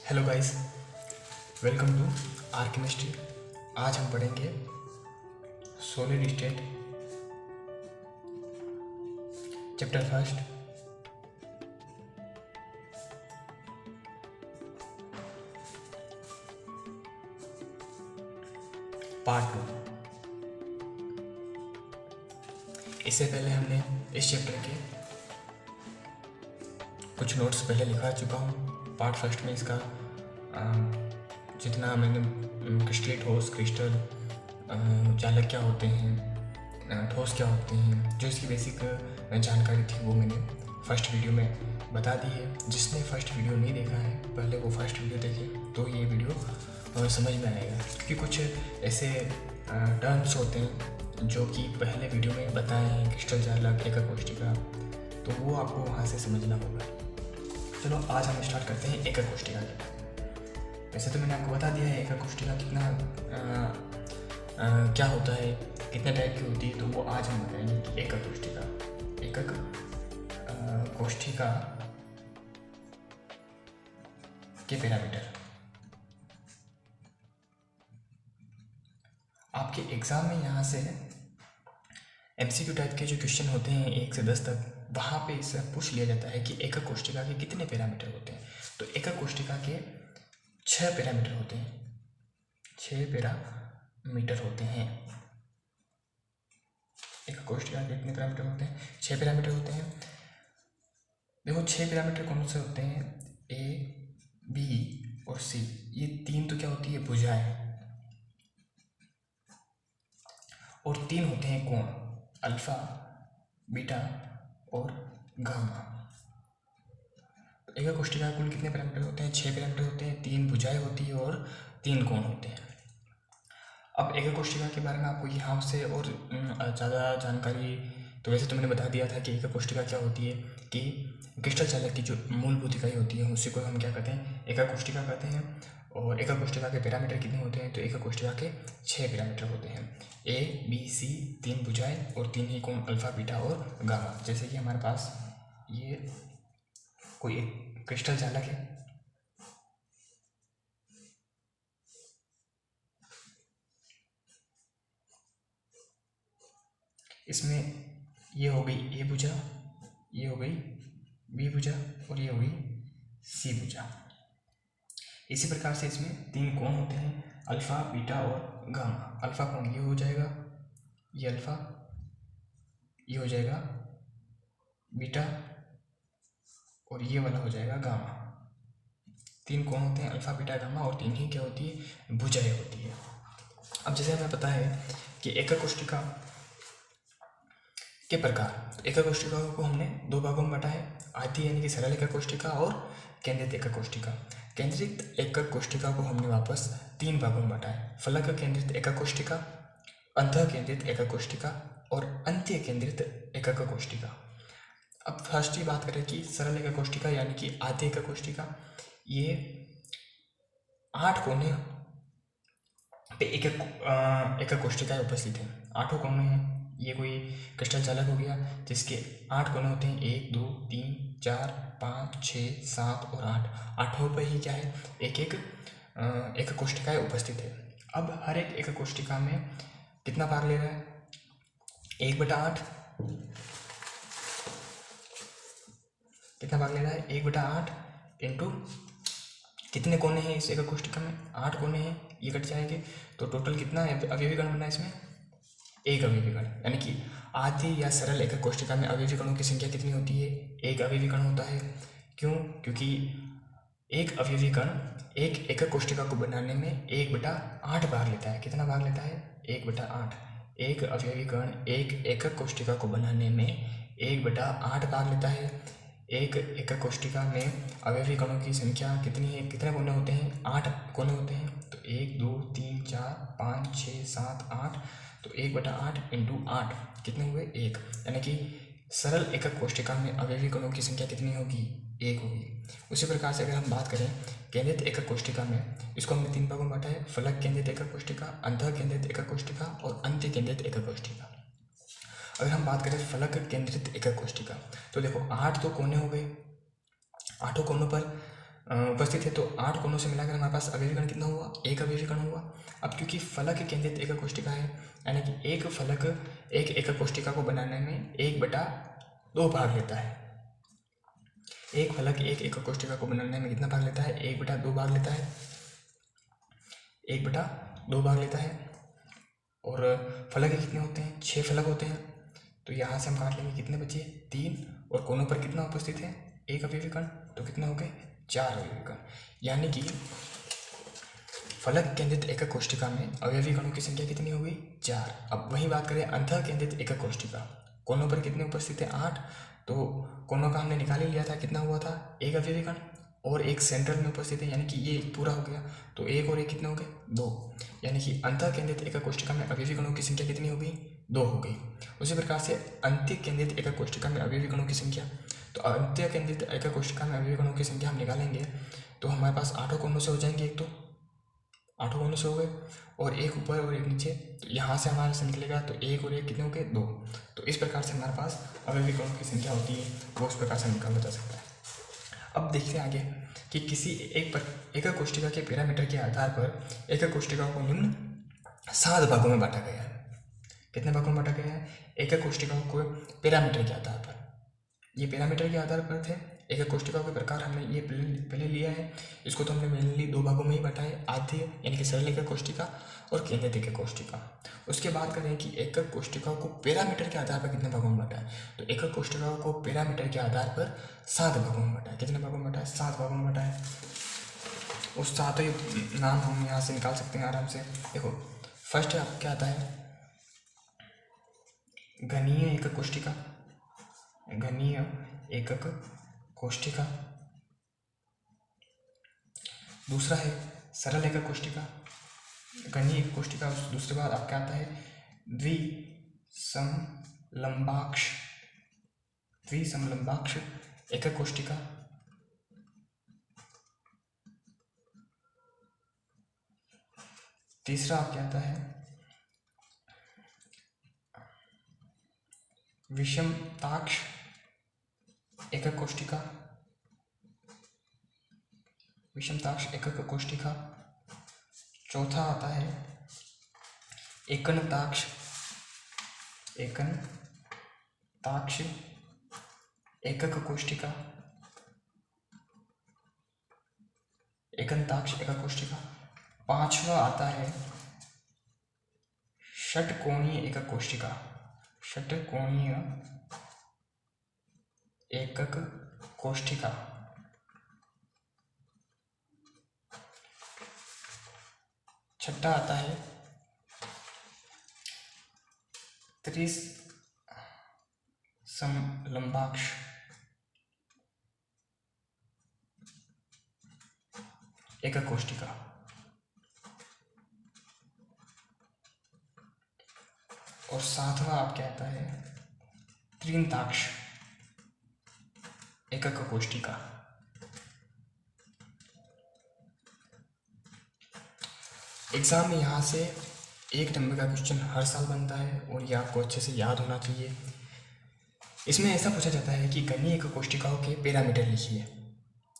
Hello guys, welcome to our chemistry. आज हम पढ़ेंगे solid state chapter first, part 2। इससे पहले हमने इस चैप्टर के कुछ नोट्स पहले लिखा चुका हूँ। पार्ट फर्स्ट में इसका जितना मैंने क्रिस्टल, ठोस, क्रिस्टल, चालक क्या होते हैं, ठोस क्या होते हैं, जो इसकी बेसिक जानकारी थी वो मैंने फर्स्ट वीडियो में बता दी है। जिसने फर्स्ट वीडियो नहीं देखा है पहले वो फर्स्ट वीडियो देखे तो ये वीडियो समझ में आएगा, क्योंकि कुछ ऐसे टर्म्स होते हैं जो कि पहले वीडियो में बताए हैं, क्रिस्टल, चालक, एका कोष्ठिका, तो वो आपको वहाँ से समझना होगा। चलो आज हम स्टार्ट करते हैं एका कोष्ठिका के। वैसे तो मैंने आपको बता दिया है एका कोष्ठिका कितना क्या होता है, कितने टाइप की होती है, तो वो आज हम बताएंगे कि एकक कोष्ठिका के पैरामीटर। आपके एग्जाम में यहाँ से MCQ टाइप के जो क्वेश्चन होते हैं 1 से 10 तक, वहाँ पे इससे पूछ लिया जाता है कि एकक कोष्ठिका के कितने पैरामीटर होते हैं। तो एकक कोष्ठिका के 6 पैरामीटर होते हैं, 6 पैरामीटर होते हैं। एकक कोष्ठिका के कितने पैरामीटर होते हैं? 6 पैरामीटर होते हैं। देखो 6 पैरामीटर कौन से होते हैं? A, B और C। ये 3 तो क्या होती है? भुजाएं। और 3 होते हैं कोण, अल्फा, बीटा और गामा। एकक कोष्ठिका कुल कितने पैरामीटर होते हैं? 6 पैरामीटर होते हैं, 3 भुजाएं होती है और 3 कोण होते हैं। अब एकक कोष्ठिका के बारे में आपको यहाँ से और ज़्यादा जानकारी, तो वैसे तो मैंने बता दिया था कि एकक कोष्ठिका क्या होती है, कि क्रिस्टल चालक की जो मूलभूत इकाई होती है उसी को हम क्या कहते हैं? एकक कोष्ठिका कहते हैं। और एकक कोष्ठिका के पैरामीटर कितने होते हैं? तो एकक कोष्ठिका के 6 पैरामीटर होते हैं, A, B, C, 3 भुजाएं और 3 ही कोण, अल्फा, बीटा और गामा। जैसे कि हमारे पास ये कोई एक क्रिस्टल चालक है, इसमें ये हो गई A भुजा, ये हो गई B भुजा और ये हो गई C भुजा। इसी प्रकार से इसमें 3 कोण होते हैं, अल्फा, बीटा और गामा। अल्फा कोण ये हो जाएगा, ये अल्फा, ये हो जाएगा बीटा और ये वाला हो जाएगा गामा। 3 कोण होते हैं, अल्फा, बीटा, गामा, और 3 ही क्या होती है? भुजाएं होती है। अब जैसे हमें पता है कि एकक कोष्ठिका के प्रकार, एकक कोष्ठिका को हमने 2 भागों में बांटा है, आधी यानी कि सरल एकक कोष्ठिका और केंद्रित एकक कोष्ठिका। केंद्रित एकक कोष्ठिका को हमने वापस 3 भागों में बांटा है, फलक केंद्रित एकक कोष्ठिका, अंतः केंद्रित एकक कोष्ठिका और अंत्य केंद्रित एकक कोष्ठिका। अब फर्स्ट ही बात करें कि सरल एकक कोष्ठिका यानी कि आधी एकक कोष्ठिका, ये 8 कोने पे एकक कोष्ठिकाएं उपस्थित है। 8 कोने हैं। ये कोई क्रिस्टल चालक हो गया जिसके 8 कोने होते हैं, 1, 2, 3, 4, 5, 6, 7 और 8। 8 पे ही क्या है? एक कोष्ठिकाएं उपस्थित है। अब हर एक कोष्ठिका में कितना भाग ले रहा है? 1/8। कितना भाग ले रहा है? 1/8 इंटू कितने कोने हैं इस एकक कोष्ठिका में? 8 कोने हैं, ये कट जाएंगे तो टोटल कितना अवयवी गण बना इसमें? 1 अवयवी गण। यानी कि आधी या सरल एकक कोष्ठिका में अवयवी गणों की संख्या कितनी होती है? 1 अवयवी गण होता है। क्यों? क्योंकि एक अवयवी गण एक एकक कोष्ठिका को बनाने में 1/8 भाग लेता है। कितना भाग लेता है? 1/8। एक अवयवी गण एक एकक कोष्ठिका को बनाने में 1/8 भाग लेता है। एक एकक कोष्ठिका में अवयवी गणों की संख्या कितनी है? कितने कोने होते हैं? 8 कोने होते हैं। तो 1, 2, 3, 4, 5, 6, 7, 8। तो 1/8 इंटू 8 कितने हुए? 1। यानी कि सरल एकक कोष्ठिका में अवयवी गणों की संख्या कितनी होगी? 1 होगी। उसी प्रकार से अगर हम बात करें केंद्रित एकक कोष्ठिका में, इसको हमने 3 भागों में बांटा है, फलक केंद्रित एकक कोष्ठिका, अंतः केंद्रित एकक कोष्ठिका और अंत्य केंद्रित एकक कोष्ठिका। अगर हम बात करें फलक केंद्रित एकक कोष्ठिका, तो देखो 8 तो कोने हो गए, 8 कोनों पर उपस्थित है तो 8 कोनों से मिलाकर हमारे पास अवयवी गण कितना हुआ, एक अवयवी गण हुआ। अब क्योंकि फलक केंद्रित एकक कोष्ठिका है, यानी कि एक फलक एक एकक कोष्ठिका को बनाने में 1/2 भाग लेता है। एक फलक एक एकक कोष्ठिका को बनाने में कितना भाग लेता है, 1/2 भाग लेता है, 1/2 भाग लेता है। और फलक कितने होते हैं, 6 फलक होते हैं। तो यहाँ से हम काट लेंगे, कितने बचे, 3, और कोनों पर कितना उपस्थित है, एक अवयवी कण, तो कितने हो गए, 4 अवयवी कण। यानी कि फलक केंद्रित एकक कोष्ठिका में अवयवी कणों की संख्या कितनी हो गई, 4। अब वही बात करें अंतः केंद्रित एकक कोष्ठिका, कोनों पर कितने उपस्थित है, 8। तो कोनों का हमने निकाल ही लिया था, कितना हुआ था, एक अवयवी कण, और एक सेंट्रल में उपस्थित है, यानी कि ये पूरा हो गया। तो एक और एक कितने हो गए, 2। यानी कि अंतः केंद्रित एकक कोष्ठिका में अवयवी कणों की संख्या कितनी हो गई, 2 हो गई। उसी प्रकार से अंत्य केंद्रित एकक कोष्ठिका में अवयवी कणों की संख्या, तो अंत्य केंद्रित एकक कोष्ठिका में अवयवी कणों की संख्या हम निकालेंगे तो हमारे पास 8 कोनों से हो जाएंगे, एक तो 8 कोनों से हो गए, और एक ऊपर और एक नीचे। तो यहाँ से हमारे से निकलेगा, तो एक और एक कितने हो गए, 2। तो इस प्रकार से हमारे पास अवयवी कणों की संख्या होती है, वो उस प्रकार से निकाला जा सकता है। अब देखते हैं आगे कि किसी एकक कोष्ठिका के पैरामीटर के आधार पर एकक कोष्ठिका को निम्न 7 भागों में बांटा गया है। कितने भागों में बांटा गया है, एकक कोष्ठिकाओं को पैरामीटर के आधार पर। ये पैरामीटर के आधार पर थे, एकक कोष्ठिकाओं के प्रकार हमने ये पहले लिया है। इसको तो हमने मेनली 2 भागों में ही बांटा है, आद्य यानी कि सरल एकक कोष्ठिका और केंद्रित एकक कोष्ठिका। उसके बाद करें कि एकक कोष्ठिकाओं को पैरामीटर के आधार पर कितने भागों में बांटा है, तो एकक कोष्ठिकाओं को पैरामीटर के आधार पर 7 भागों में बांटा है। कितने भागों में बांटा है, 7 भागों में बांटा है। उस 7 नाम हम यहाँ से निकाल सकते हैं आराम से। देखो फर्स्ट क्या आता है, घनीय एकक कोष्ठिका, घनीय एकक कोष्ठिका। दूसरा है सरल एकक कोष्ठिका, घनीय एकक कोष्ठिका। दूसरे बाद आपका आता है द्विसमलंबाक्ष एकक कोष्ठिका। तीसरा आपका आता है विषमताक्ष एकक कोष्ठिका, विषमताक्ष एकक कोष्ठिका। चौथा आता है एकनताक्ष एकक कोष्ठिका, एकनताक्ष एकक कोष्ठिका। पांचवा आता है षटकोणीय एकक कोष्ठिका, षटकोणीय एकक कोष्ठिका। छठा आता है त्रिसमलंबाक्ष एकक कोष्ठिका। और सातवां आपका आता है त्रिंताक्ष एकक कोष्ठिका। एग्जाम में यहाँ से 1 नंबर का क्वेश्चन हर साल बनता है और ये आपको अच्छे से याद होना चाहिए। इसमें ऐसा पूछा जाता है कि घनीय एकक कोष्ठिकाओं के पैरामीटर लिखिए,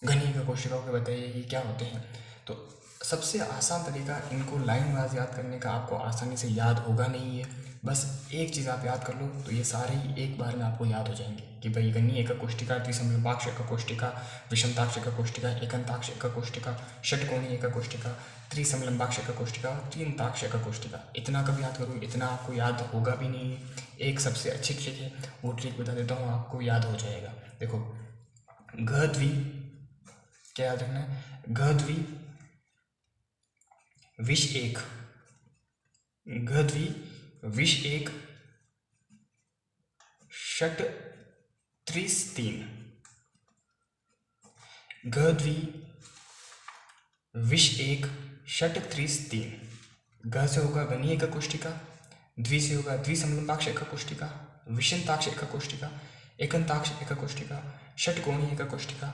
घनीय एकक कोष्ठिकाओं के बताइए कि क्या होते हैं। तो सबसे आसान तरीका इनको लाइन वाइज याद करने का, आपको आसानी से याद होगा नहीं है, बस एक चीज़ आप याद कर लो तो ये सारे ही एक बार में आपको याद हो जाएंगे कि भाई घनीय एकक कोष्ठिका, द्विसमलंबाक्ष एकक कोष्ठिका, विषमताक्ष एकक कोष्ठिका, एकनताक्ष एकक कोष्ठिका, षटकोणीय एकक कोष्ठिका, त्रिसमलंबाक्ष एकक कोष्ठिका और त्रिंताक्ष एकक कोष्ठिका। इतना कब याद करूँ, इतना आपको याद होगा भी नहीं है। एक सबसे अच्छी ट्रिक है, वो ट्रिक बता देता हूँ, आपको याद हो जाएगा। देखो घद्वि, क्या याद रखना है, घद्वि विष एक, घद्वि विष एक, षट त्रिस 3, घद्वि विष एक, षट त्रिस 3। घ से होगा घनीय एकक कोष्ठिका, द्वि से होगा द्विसमलंबाक्ष एकक कोष्ठिका, विषमताक्ष एकक कोष्ठिका, एकनताक्ष एकक कोष्ठिका, षटकोणीय एकक कोष्ठिका,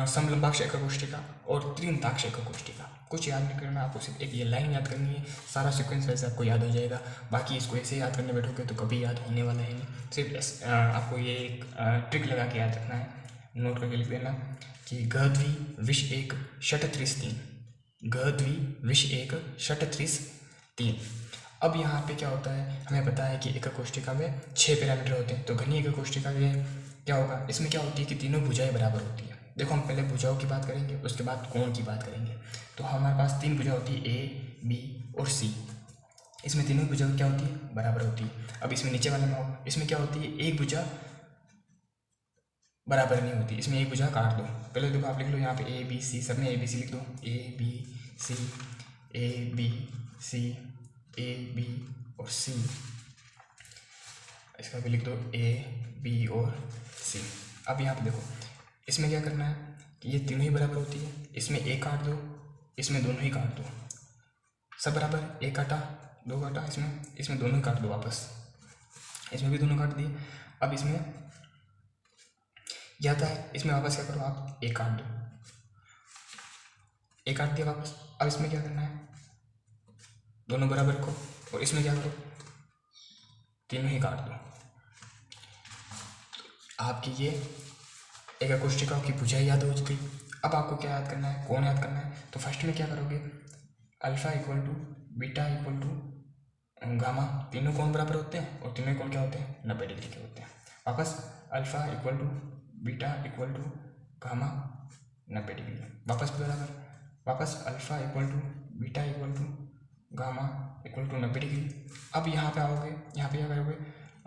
समलंबाक्ष एकक कोष्ठिका और त्रिंताक्ष एकक कोष्ठिका। कुछ याद नहीं करना, आपको सिर्फ एक ये लाइन याद करनी है, सारा सीक्वेंस वैसे आपको याद हो जाएगा। बाकी इसको ऐसे याद करने बैठोगे तो कभी याद होने वाला है नहीं। सिर्फ आपको ये एक ट्रिक लगा के याद रखना है, नोट करके लिख देना कि घ द्वि विष एक षट त्रिश तीन, घ द्वि विष एक षट त्रिश तीन। अब यहाँ पे क्या होता है, हमें पता है कि एक कोष्ठिका में 6 पैरामीटर होते हैं, तो घनी एक कोष्ठिका में क्या होगा, इसमें क्या होती है कि तीनों भुजाएं बराबर होती है। देखो हम पहले भुजाओं की बात करेंगे, उसके बाद कोण की बात करेंगे। तो हमारे पास 3 भुजा होती है, ए बी और सी। इसमें तीनों भुजा क्या होती है, बराबर होती है। अब इसमें नीचे वाले में हो, इसमें क्या होती है, एक भुजा बराबर नहीं होती, इसमें एक भुजा काट दो। पहले देखो आप लिख लो यहाँ पे ए बी सी, सब में ए बी सी लिख दो, A B C, A B C, A B और सी। इसका भी लिख दो ए बी और सी। अब यहाँ पे देखो इसमें क्या करना है कि ये तीनों ही बराबर होती है, इसमें एक काट दो, इसमें दोनों ही काट दो, सब बराबर, एक काटा दो काटा, इसमें दोनों ही काट दो वापस, इसमें भी दोनों काट दिए। अब इसमें जाता है, इसमें वापस क्या करो आप, एक काट दो, एक काट दिया वापस। अब इसमें क्या करना है, दोनों बराबर रखो और इसमें क्या करो, तीनों ही काट दो। आपकी ये एक कोष्ठिकाओं की भुजाएं याद हो चुकी। अब आपको क्या याद करना है, कोण याद करना है। तो फर्स्ट में क्या करोगे, alpha equal to beta equal to gamma, तीनों कोण बराबर होते हैं और तीनों कोण क्या होते हैं, 90 डिग्री के होते हैं। वापस alpha equal to beta equal to gamma 90 degree, वापस बराबर, वापस alpha equal to beta equal to gamma equal to 90 degree. अब यहाँ पे आओगे, यहाँ पे क्या करोगे,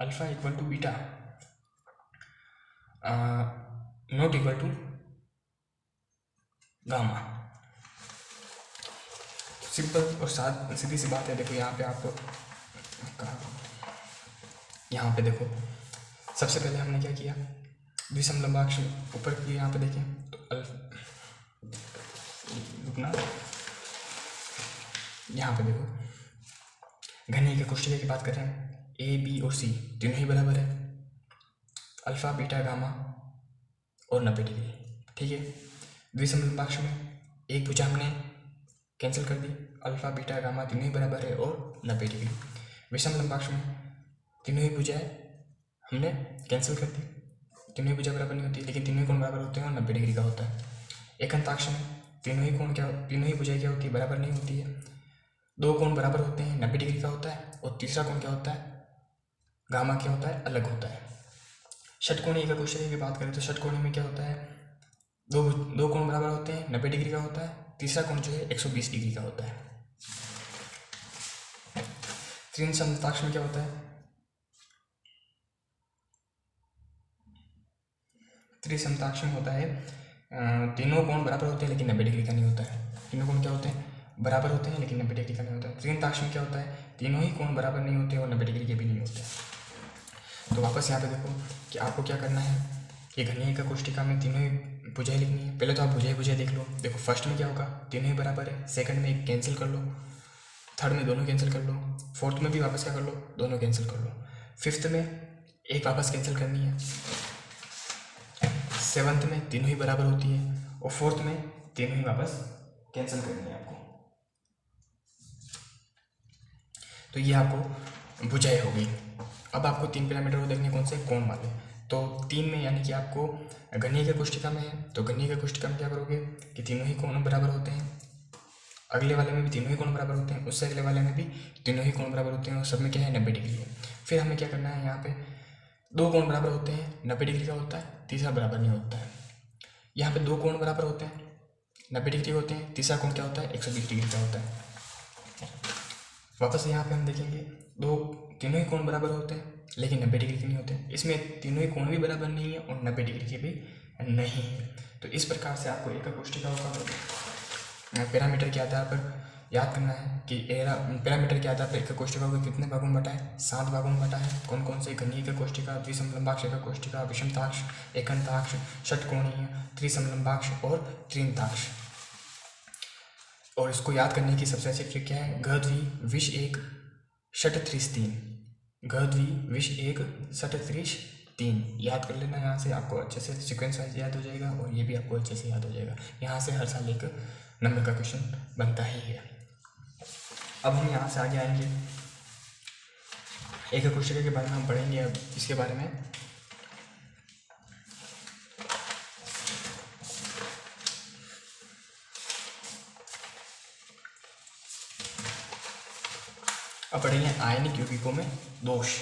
alpha equal to beta not equal to gamma. Simple और सीधी सी बात है। देखो यहाँ पे आपको यहाँ पे देखो सबसे पहले हमने क्या किया, विषम लंबाक्ष ऊपर की यहाँ पे देखें तो रुकना, यहाँ पे देखो घनी के कोष्ठिका की बात कर रहे हैं, ए बी और सी तीनों ही बराबर है, अल्फा बीटा गामा और 90 डिग्री, ठीक है। द्विसम लंबाक्ष में एक भुजा हमने कैंसिल कर दी, अल्फा बीटा गामा तीनों ही बराबर है और 90 डिग्री। विषम लंबाक्ष में तीनों ही भुजाएं हमने कैंसिल कर दी, तीनों ही भुजा बराबर नहीं होती, लेकिन तीनों ही कोण बराबर होते हैं और 90 डिग्री का होता है। एकंताक्ष में तीनों ही कोण क्या, तीनों ही भुजाएं क्या होती है, बराबर नहीं होती है, दो कोण बराबर होते हैं, 90 डिग्री का होता है, और तीसरा कोण क्या होता है, गामा क्या होता है, अलग होता है। षटकोणीय का क्वेश्चन की बात करें तो षटकोणीय में क्या होता है, दो कोण बराबर होते हैं, 90 डिग्री का होता है, तीसरा कोण जो है 120 डिग्री का होता है। त्रिसमताक्ष में क्या होता है, त्रिसमताक्ष में होता है तीनों कोण बराबर होते हैं लेकिन 90 डिग्री का नहीं होता है, तीनों कोण क्या होते हैं, बराबर होते हैं लेकिन 90 डिग्री का नहीं होता है। त्रिनताक्ष में क्या होता है, तीनों ही कोण बराबर नहीं होते और 90 डिग्री के भी नहीं होते। तो वापस यहाँ पे देखो कि आपको क्या करना है कि घनी का कोष्ठिका में तीनों ही भुजाएं लिखनी है। पहले तो आप भुजाएं देख लो, देखो फर्स्ट में क्या होगा, तीनों ही बराबर है, सेकंड में एक कैंसिल कर लो, थर्ड में दोनों कैंसिल कर लो, फोर्थ में भी वापस क्या कर लो, दोनों कैंसिल कर लो, फिफ्थ में एक वापस कैंसिल करनी है, सेवन्थ में तीनों ही बराबर होती है और फोर्थ में तीनों ही वापस कैंसिल करनी है आपको। तो ये आपको भुजाएं हो गई। अब आपको 3 पैरामीटर को देखने, कौन से, कोण वाले। तो 3 में यानी कि आपको घनी के कोष्ठिका में है, तो घनी के कोष्ठिका में क्या करोगे कि तीनों ही कोण बराबर होते हैं, अगले वाले में भी तीनों ही कोण बराबर होते हैं, उससे अगले वाले में भी तीनों ही कोण बराबर होते हैं और सब में क्या है, 90 डिग्री है। फिर हमें क्या करना है, यहाँ पे दो कोण बराबर होते हैं, 90 डिग्री का होता है, तीसरा बराबर नहीं होता है। यहाँ पे दो कोण बराबर होते हैं, 90 डिग्री होते हैं, तीसरा कोण क्या होता है, 120 डिग्री का होता है। वापस यहाँ पे हम देखेंगे तीनों ही कोण बराबर होते हैं लेकिन 90 डिग्री के नहीं होते, इसमें तीनों ही कोण भी बराबर नहीं है और 90 डिग्री के भी नहीं है। तो इस प्रकार से आपको एक कोष्ठिका का पैरामीटर के आधार पर याद करना है कि पैरामीटर के आधार पर एक कोष्ठिका को कितने भागों में बटा है, 7 भागों में बटा है। कौन कौन से, घनी का कोष्ठिका, द्विसमलंबाक्ष का कोष्ठिका, विषमताक्ष, एकंताक्ष, षटकोणीय, त्रिसमलंबाक्ष और त्रिनताक्ष। और इसको याद करने की सबसे अच्छी ट्रिक क्या है, घ द्वि विष एक षट त्रिश तीन, घ द्वि विष एक षट त्रिश तीन याद कर लेना। यहाँ से आपको अच्छे से सीक्वेंस वाइज याद हो जाएगा और ये भी आपको अच्छे से याद हो जाएगा। यहाँ से हर साल एक नंबर का क्वेश्चन बनता ही है। अब हम यहाँ से आगे आएंगे, एक कोष्ठिका के बारे में हम पढ़ेंगे। अब इसके बारे में अब पढ़ेंगे आयनिक यौगिकों में दोष,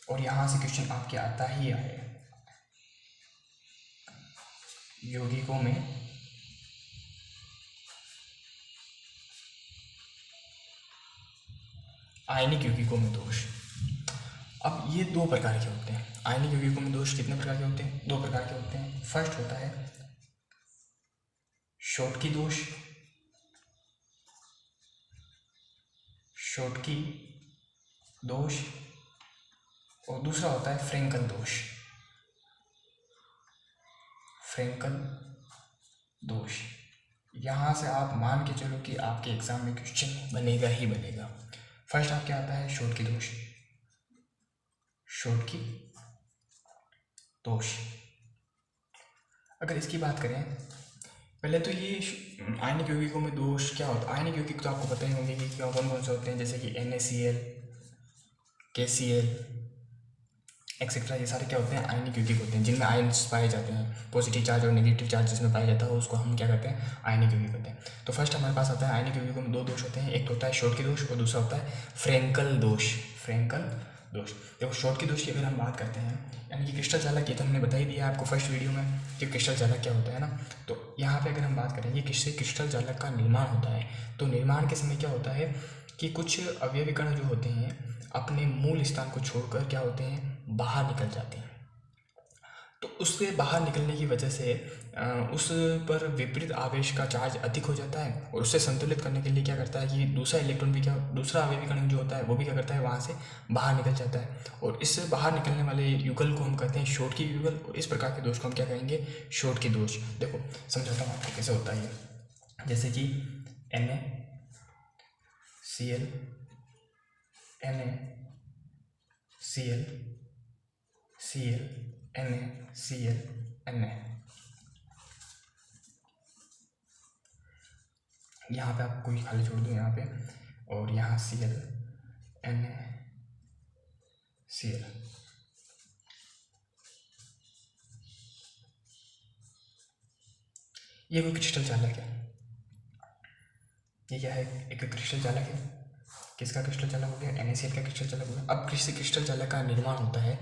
और यहां से क्वेश्चन आपके आता ही आएगा। यौगिकों में आयनिक यौगिकों में दोष। अब ये दो प्रकार के होते हैं। आयनिक यौगिकों में दोष कितने प्रकार के होते हैं? दो प्रकार के होते हैं। फर्स्ट होता है शॉटकी दोष, शॉटकी दोष, और दूसरा होता है फ्रेंकल दोष, फ्रेंकल दोष। यहां से आप मान के चलो कि आपके एग्जाम में क्वेश्चन बनेगा ही बनेगा। फर्स्ट आप क्या आता है? शॉटकी दोष, शॉटकी दोष। अगर इसकी बात करें, पहले तो ये आयनिक यौगिकों में दोष क्या होता है? आयनिक यौगिक तो आपको पता ही होंगे कि कौन कौन से होते हैं, जैसे कि NaCl, KCl एक्सेट्रा। ये सारे क्या होते हैं? आयनिक यौगिक होते हैं, जिनमें आयन्स पाए जाते हैं। पॉजिटिव चार्ज और नेगेटिव चार्ज जिसमें पाया जाता है उसको हम क्या कहते हैं? आयनिक यौगिक होते हैं। तो फर्स्ट हमारे पास आता है आयनिक यौगिकों में दो दोष होते हैं। एक तो होता है शॉटकी दोष और दूसरा होता है फ्रेंकल दोष, फ्रेंकल दोष। देखो शॉटकी दोष की अगर हम बात करते हैं, यानी कि क्रिस्टल चालक, ये तो हमने बता ही दिया आपको फर्स्ट वीडियो में कि क्रिस्टल चालक क्या होता है ना। तो यहाँ पे अगर हम बात करें, ये किससे क्रिस्टल चालक का निर्माण होता है। तो निर्माण के समय क्या होता है कि कुछ अवयवी कण जो होते हैं अपने मूल स्थान को छोड़कर क्या होते हैं? बाहर निकल जाते हैं। तो उसके बाहर निकलने की वजह से उस पर विपरीत आवेश का चार्ज अधिक हो जाता है, और उससे संतुलित करने के लिए क्या करता है कि दूसरा इलेक्ट्रॉन भी क्या, दूसरा अवयवी कण जो होता है वो भी क्या करता है? वहाँ से बाहर निकल जाता है, और इससे बाहर निकलने वाले युगल को हम कहते हैं शॉटकी युगल, और इस प्रकार के दोष को हम क्या कहेंगे? शॉटकी दोष। देखो समझाता हूँ आपको कैसे होता है ये। जैसे कि NaCl, NaCl, Cl, NaCl, Na। यहाँ पे आप कोई खाली छोड़ दो यहाँ पे, और यहाँ Cl, NaCl। ये कोई क्रिस्टल चालक है। ये क्या है? एक क्रिस्टल चालक है। किसका क्रिस्टल चालक हो गया? NaCl का क्रिस्टल चालक हो गया। अब किसी क्रिस्टल चालक का निर्माण होता है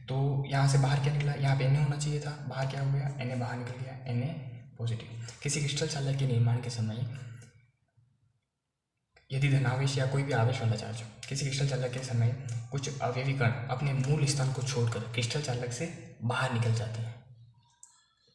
तो यहाँ से बाहर क्या निकला? यहाँ पे Na होना चाहिए था, बाहर क्या हो गया? Na बाहर निकल गया, Na पॉजिटिव। किसी क्रिस्टल चालक के निर्माण के समय यदि धनावेश या कोई भी आवेश वाला चार्ज हो, किसी क्रिस्टल चालक के समय कुछ अवयवी कण अपने मूल स्थान को छोड़कर क्रिस्टल चालक से बाहर निकल जाते हैं।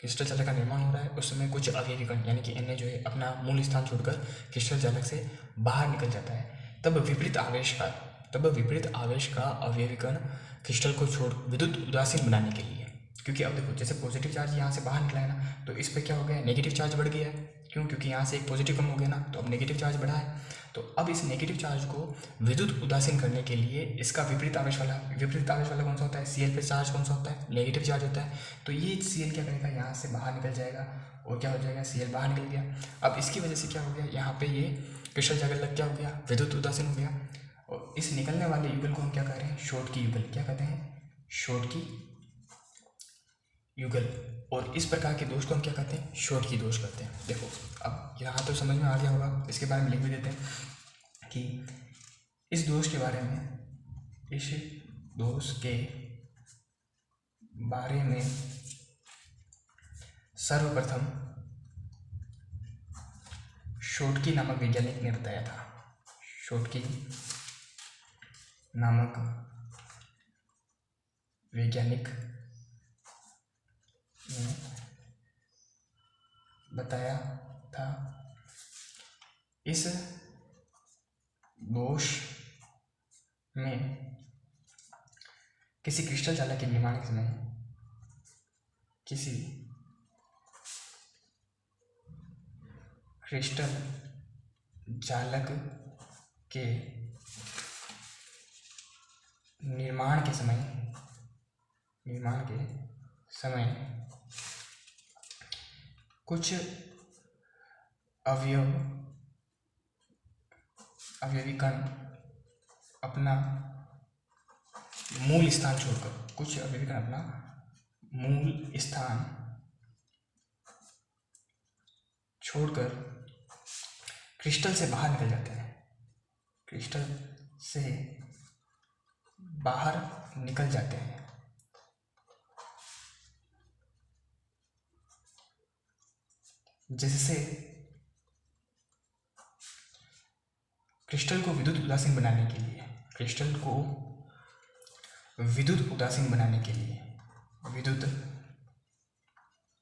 क्रिस्टल चालक का निर्माण हो रहा है, उस समय कुछ अवयवी कण यानी कि Na जो है अपना मूल स्थान छोड़कर क्रिस्टल चालक से बाहर निकल जाता है। तब विपरीत आवेश का अवयवी कण क्रिस्टल को छोड़ विद्युत उदासीन बनाने के लिए, क्योंकि अब देखो जैसे पॉजिटिव चार्ज यहाँ से बाहर निकला है ना, तो इस पर क्या हो गया? नेगेटिव चार्ज बढ़ गया है। क्यों? क्योंकि यहाँ से एक पॉजिटिव कम हो गया ना, तो अब नेगेटिव चार्ज बढ़ा है। तो अब इस नेगेटिव चार्ज को विद्युत उदासीन करने के लिए इसका विपरीत आवेश वाला कौन सा होता है? Cl पे चार्ज कौन सा होता है? नेगेटिव चार्ज होता है। तो ये Cl क्या करेगा? यहाँ से बाहर निकल जाएगा, और क्या हो जाएगा? Cl बाहर निकल गया। अब इसकी वजह से क्या हो गया? यहाँ पे ये क्रिस्टल चालक क्या हो गया? विद्युत उदासीन हो गया, और इस निकलने वाले युगल को हम क्या कह रहे हैं? शॉटकी युगल। क्या कहते हैं? शॉटकी युगल। और इस प्रकार के दोष को हम क्या कहते हैं? शॉटकी दोष कहते हैं। देखो अब यहाँ तो समझ में आ गया होगा, इसके बारे में लिख भी देते हैं कि इस दोष के बारे में सर्वप्रथम शॉटकी नामक वैज्ञानिक ने बताया था। शॉटकी नामक वैज्ञानिक ने बताया था। इस दोष में किसी क्रिस्टल चालक के निर्माण के समय किसी क्रिस्टल चालक के निर्माण के समय कुछ अवयवी कण अपना मूल स्थान छोड़कर क्रिस्टल से बाहर निकल जाते हैं। क्रिस्टल से बाहर निकल जाते हैं। जिससे क्रिस्टल को विद्युत उदासीन बनाने के लिए, क्रिस्टल को विद्युत उदासीन बनाने के लिए, विद्युत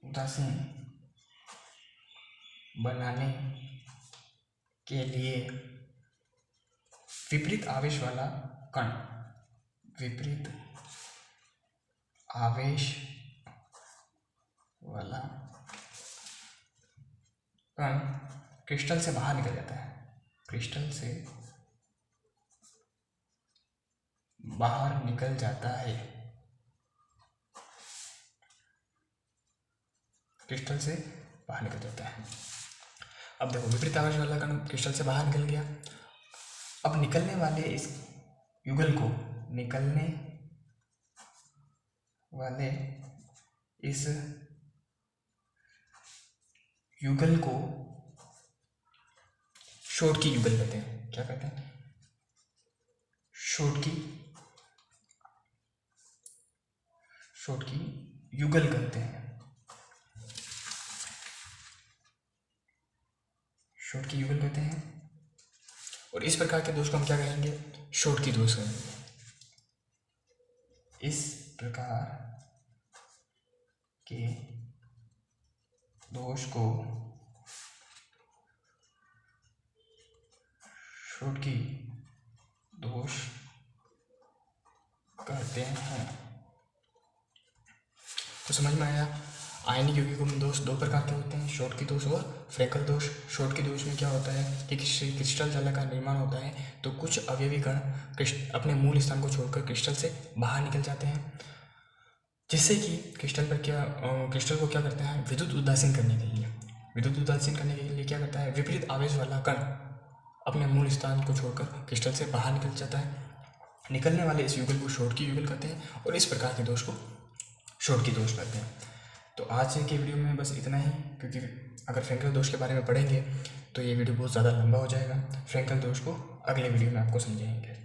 उदासीन बनाने के लिए विपरीत आवेश वाला कण, विपरीत आवेश वाला कण क्रिस्टल से बाहर निकल जाता है, क्रिस्टल से बाहर निकल जाता है, क्रिस्टल से बाहर निकल जाता है। अब देखो विपरीत आवेश वाला कण क्रिस्टल से बाहर निकल गया। अब निकलने वाले इस युगल को, निकलने वाले इस युगल को शोटकी युगल कहते हैं। क्या कहते हैं? शोटकी युगल कहते हैं, शोटकी युगल कहते हैं। और इस प्रकार के दोष को हम क्या कहेंगे? शोटकी दोष कहेंगे। इस प्रकार के दोष को शोटकी दोष कहते हैं। तो समझ में आया? आयनिक यौगिकों में दोष दो प्रकार के होते हैं, शोटकी दोष और फ्रैंकल दोष। शोटकी दोष में क्या होता है कि क्रिस्टल जालक का निर्माण होता है तो कुछ अवयवी कण अपने मूल स्थान को छोड़कर क्रिस्टल से बाहर निकल जाते हैं, जिससे कि क्रिस्टल को क्या करते हैं? विद्युत उदासीन करने के लिए क्या करता है? विपरीत आवेश वाला कण अपने मूल स्थान को छोड़कर क्रिस्टल से बाहर निकल जाता है। निकलने वाले इस युगल को शोटकी युगल कहते हैं और इस प्रकार के दोष को शोटकी दोष कहते हैं। तो आज के वीडियो में बस इतना ही, क्योंकि अगर फ्रैंकल दोष के बारे में पढ़ेंगे तो ये वीडियो बहुत ज़्यादा लंबा हो जाएगा। फ्रैंकल दोष को अगले वीडियो में आपको समझाएंगे।